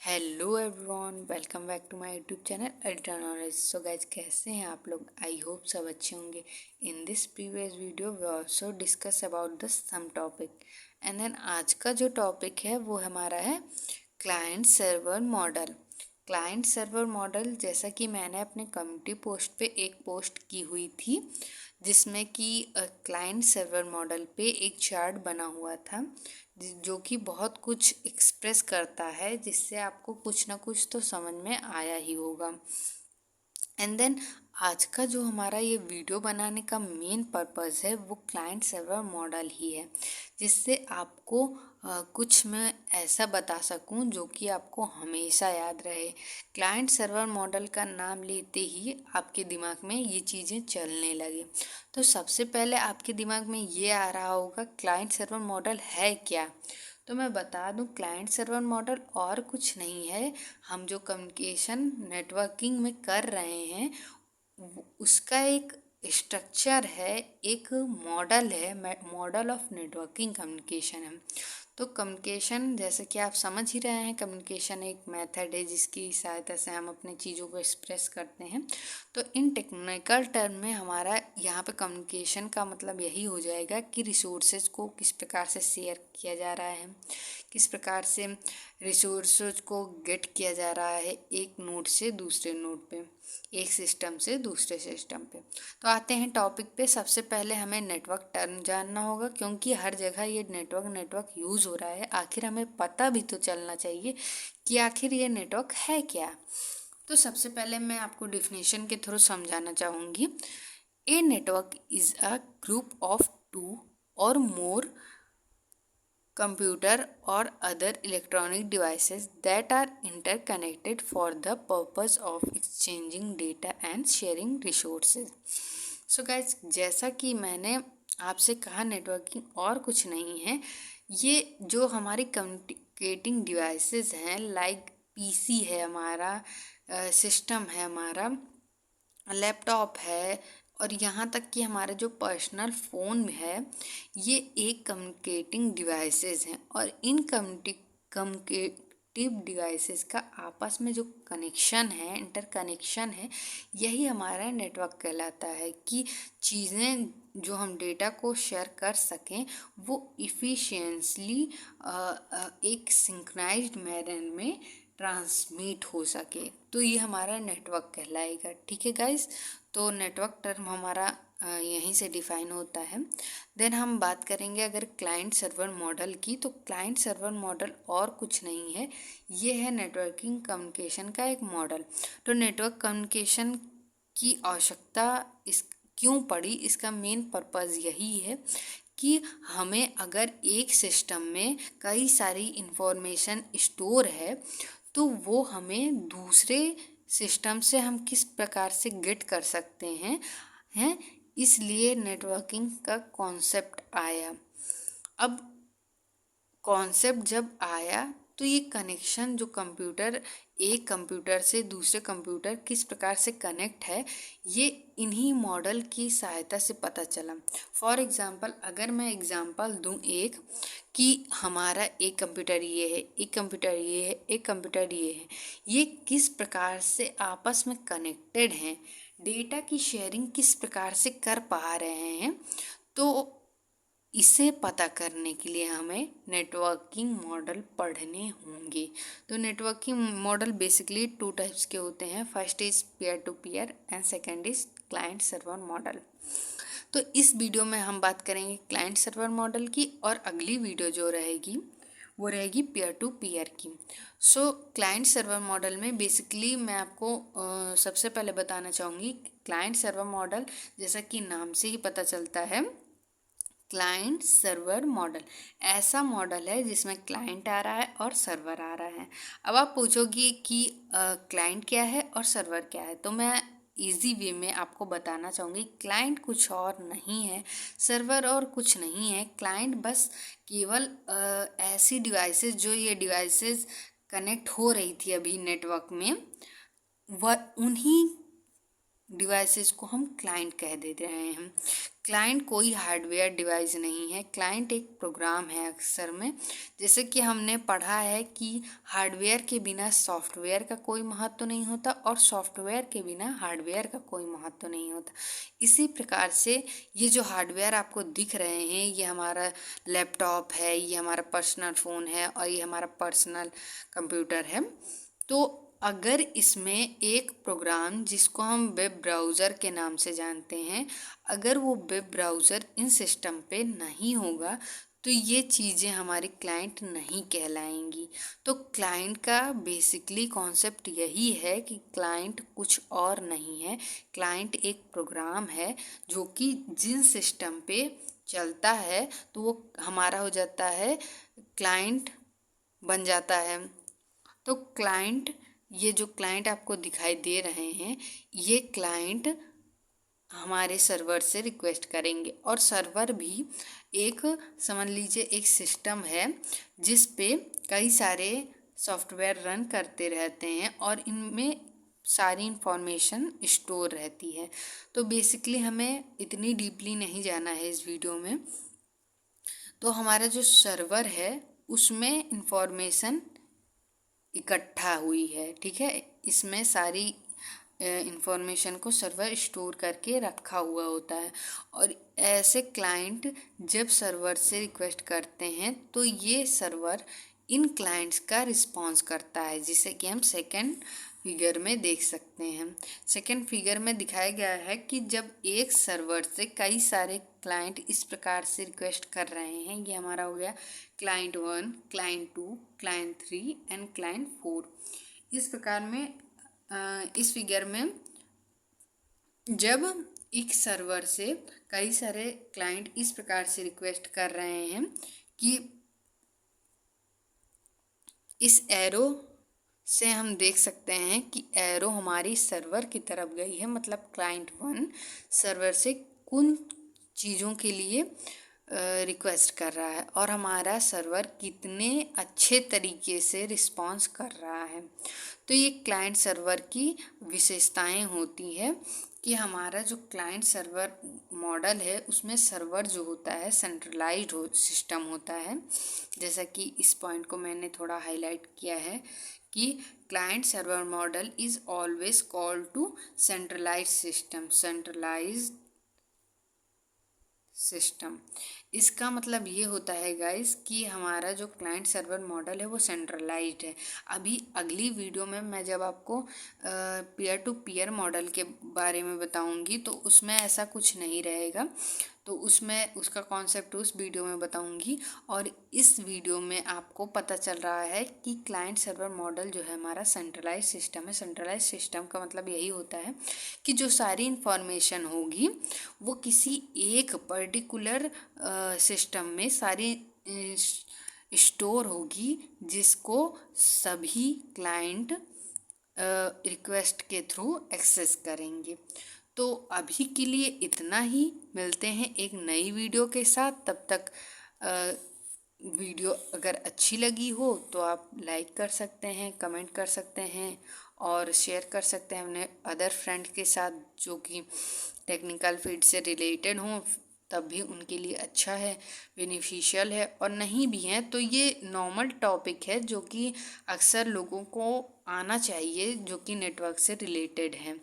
Hello everyone, welcome back to my YouTube channel ultra knowledge. So guys, कैसे हैं आप लोग? आई होप सब अच्छे होंगे। In this previous video we also discuss about the some topic and then आज का जो टॉपिक है वो हमारा है client server model. Client server model, जैसा कि मैंने अपने कम्युनिटी पोस्ट पे एक पोस्ट की हुई थी जिसमें कि क्लाइंट सर्वर मॉडल पे एक चार्ट बना हुआ था जो कि बहुत कुछ एक्सप्रेस करता है, जिससे आपको कुछ ना कुछ तो समझ में आया ही होगा। एंड देन आज का जो हमारा ये वीडियो बनाने का मेन पर्पस है वो क्लाइंट सर्वर मॉडल ही है, जिससे आपको कुछ मैं ऐसा बता सकूं जो कि आपको हमेशा याद रहे। क्लाइंट सर्वर मॉडल का नाम लेते ही आपके दिमाग में ये चीज़ें चलने लगे। तो सबसे पहले आपके दिमाग में ये आ रहा होगा क्लाइंट सर्वर मॉडल है क्या। तो मैं बता दूं, क्लाइंट सर्वर मॉडल और कुछ नहीं है। हम जो कम्युनिकेशन नेटवर्किंग में कर रहे हैं उसका एक स्ट्रक्चर है, एक मॉडल है, मॉडल ऑफ नेटवर्किंग कम्युनिकेशन है। तो कम्युनिकेशन, जैसे कि आप समझ ही रहे हैं, कम्युनिकेशन एक मेथड है जिसकी सहायता से हम अपने चीज़ों को एक्सप्रेस करते हैं। तो इन टेक्निकल टर्म में हमारा यहाँ पे कम्युनिकेशन का मतलब यही हो जाएगा कि रिसोर्सेज को किस प्रकार से शेयर किया जा रहा है, किस प्रकार से रिसोर्सेज को गेट किया जा रहा है एक नोड से दूसरे नोड पे, एक सिस्टम से दूसरे सिस्टम पे। तो आते हैं टॉपिक पे। सबसे पहले हमें नेटवर्क टर्म जानना होगा, क्योंकि हर जगह ये नेटवर्क यूज़ हो रहा है। आखिर हमें पता भी तो चलना चाहिए कि आखिर ये नेटवर्क है क्या। तो सबसे पहले मैं आपको डिफिनेशन के थ्रू समझाना चाहूँगी। A network is a group of two or more computer or other electronic devices that are interconnected for the purpose of exchanging data and sharing resources. So guys, जैसा कि मैंने आपसे कहा, नेटवर्किंग और कुछ नहीं है। ये जो हमारी कम्युनिकेटिंग डिवाइसेस हैं, लाइक पीसी है हमारा, सिस्टम है हमारा, लैपटॉप है, और यहाँ तक कि हमारा जो पर्सनल फ़ोन है, ये एक कम्युनिकेटिंग डिवाइसेस हैं। और इन कम्युनिकेटिव डिवाइसेस का आपस में जो कनेक्शन है, इंटरकनेक्शन है, यही हमारा नेटवर्क कहलाता है। कि चीज़ें जो हम डेटा को शेयर कर सकें वो इफ़िशियंटली एक सिंक्रोनाइज्ड मैनर में ट्रांसमिट हो सके, तो ये हमारा नेटवर्क कहलाएगा। ठीक है गाइस, तो नेटवर्क टर्म हमारा यहीं से डिफाइन होता है। देन हम बात करेंगे अगर क्लाइंट सर्वर मॉडल की, तो क्लाइंट सर्वर मॉडल और कुछ नहीं है, ये है नेटवर्किंग कम्युनिकेशन का एक मॉडल। तो नेटवर्क कम्युनिकेशन की आवश्यकता इस क्यों पड़ी, इसका मेन पर्पज़ यही है कि हमें अगर एक सिस्टम में कई सारी इंफॉर्मेशन स्टोर है तो वो हमें दूसरे सिस्टम से हम किस प्रकार से गेट कर सकते हैं, इसलिए नेटवर्किंग का कॉन्सेप्ट आया। अब कॉन्सेप्ट जब आया तो ये कनेक्शन जो एक कंप्यूटर से दूसरे कंप्यूटर किस प्रकार से कनेक्ट है, ये इन्हीं मॉडल की सहायता से पता चला। फॉर एग्जांपल, अगर मैं एग्जांपल दूं एक, कि हमारा एक कंप्यूटर ये है, एक कंप्यूटर ये है, एक कंप्यूटर ये है, ये किस प्रकार से आपस में कनेक्टेड हैं, डेटा की शेयरिंग किस प्रकार से कर पा रहे हैं, तो इसे पता करने के लिए हमें नेटवर्किंग मॉडल पढ़ने होंगे। तो नेटवर्किंग मॉडल बेसिकली 2 टाइप्स के होते हैं। First is peer to peer and second is client server model. तो इस वीडियो में हम बात करेंगे क्लाइंट सर्वर मॉडल की, और अगली वीडियो जो रहेगी वो रहेगी पीयर टू पीयर की। सो क्लाइंट सर्वर मॉडल में बेसिकली मैं आपको सबसे पहले बताना चाहूँगी, क्लाइंट सर्वर मॉडल जैसा कि नाम से ही पता चलता है, क्लाइंट सर्वर मॉडल ऐसा मॉडल है जिसमें क्लाइंट आ रहा है और सर्वर आ रहा है। अब आप पूछोगी कि क्लाइंट क्या है और सर्वर क्या है, तो मैं इजी वे में आपको बताना चाहूँगी, क्लाइंट कुछ और नहीं है, सर्वर और कुछ नहीं है। क्लाइंट बस केवल ऐसी डिवाइसेस, जो ये डिवाइसेस कनेक्ट हो रही थी अभी नेटवर्क में, वह उन्हीं डिवाइसेस को हम क्लाइंट कह देते रहे हैं। क्लाइंट कोई हार्डवेयर डिवाइस नहीं है, क्लाइंट एक प्रोग्राम है अक्सर में। जैसे कि हमने पढ़ा है कि हार्डवेयर के बिना सॉफ्टवेयर का कोई महत्व नहीं होता और सॉफ्टवेयर के बिना हार्डवेयर का कोई महत्व नहीं होता। इसी प्रकार से ये जो हार्डवेयर आपको दिख रहे हैं, ये हमारा लैपटॉप है, ये हमारा पर्सनल फ़ोन है और ये हमारा पर्सनल कंप्यूटर है। तो अगर इसमें एक प्रोग्राम जिसको हम वेब ब्राउज़र के नाम से जानते हैं, अगर वो वेब ब्राउज़र इन सिस्टम पे नहीं होगा तो ये चीज़ें हमारी क्लाइंट नहीं कहलाएंगी। तो क्लाइंट का बेसिकली कॉन्सेप्ट यही है कि क्लाइंट कुछ और नहीं है, क्लाइंट एक प्रोग्राम है जो कि जिन सिस्टम पे चलता है तो वो हमारा हो जाता है, क्लाइंट बन जाता है। तो क्लाइंट, ये जो क्लाइंट आपको दिखाई दे रहे हैं, ये क्लाइंट हमारे सर्वर से रिक्वेस्ट करेंगे और सर्वर भी एक, समझ लीजिए, एक सिस्टम है जिस पे कई सारे सॉफ्टवेयर रन करते रहते हैं और इनमें सारी इंफॉर्मेशन स्टोर रहती है। तो बेसिकली हमें इतनी डीपली नहीं जाना है इस वीडियो में। तो हमारा जो सर्वर है उसमें इंफॉर्मेशन इकट्ठा हुई है, ठीक है। इसमें सारी इंफॉर्मेशन को सर्वर स्टोर करके रखा हुआ होता है और ऐसे क्लाइंट जब सर्वर से रिक्वेस्ट करते हैं तो ये सर्वर इन क्लाइंट्स का रिस्पॉन्स करता है, जिसे कि हम सेकंड फिगर में देख सकते हैं। सेकंड फिगर में दिखाया गया है कि जब एक सर्वर से कई सारे क्लाइंट इस प्रकार से रिक्वेस्ट कर रहे हैं, ये हमारा हो गया client 1, client 2, client 3 and client 4। इस प्रकार में इस फिगर में जब एक सर्वर से कई सारे क्लाइंट इस प्रकार से रिक्वेस्ट कर रहे हैं कि इस एरो से हम देख सकते हैं कि एरो हमारी सर्वर की तरफ गई है, मतलब क्लाइंट 1 सर्वर से कुछ चीज़ों के लिए रिक्वेस्ट कर रहा है और हमारा सर्वर कितने अच्छे तरीके से रिस्पॉन्स कर रहा है। तो ये क्लाइंट सर्वर की विशेषताएं होती है कि हमारा जो क्लाइंट सर्वर मॉडल है उसमें सर्वर जो होता है सेंट्रलाइज्ड सिस्टम होता है। जैसा कि इस पॉइंट को मैंने थोड़ा हाईलाइट किया है कि client server model is always called to centralised system. इसका मतलब ये होता है गाइस कि हमारा जो क्लाइंट सर्वर मॉडल है वो सेंट्रलाइज्ड है। अभी अगली वीडियो में मैं जब आपको पीयर टू पीयर मॉडल के बारे में बताऊंगी तो उसमें ऐसा कुछ नहीं रहेगा, तो उसमें उसका कॉन्सेप्ट उस वीडियो में बताऊंगी। और इस वीडियो में आपको पता चल रहा है कि क्लाइंट सर्वर मॉडल जो है हमारा सेंट्रलाइज सिस्टम है। सेंट्रलाइज सिस्टम का मतलब यही होता है कि जो सारी इंफॉर्मेशन होगी वो किसी एक पर्टिकुलर सिस्टम में सारी स्टोर होगी, जिसको सभी क्लाइंट रिक्वेस्ट के थ्रू एक्सेस करेंगे। तो अभी के लिए इतना ही, मिलते हैं एक नई वीडियो के साथ। तब तक वीडियो अगर अच्छी लगी हो तो आप लाइक कर सकते हैं, कमेंट कर सकते हैं और शेयर कर सकते हैं अपने अदर फ्रेंड के साथ जो कि टेक्निकल फील्ड से रिलेटेड हों, तब भी उनके लिए अच्छा है, बेनिफिशियल है। और नहीं भी हैं तो ये नॉर्मल टॉपिक है जो कि अक्सर लोगों को आना चाहिए, जो कि नेटवर्क से रिलेटेड है।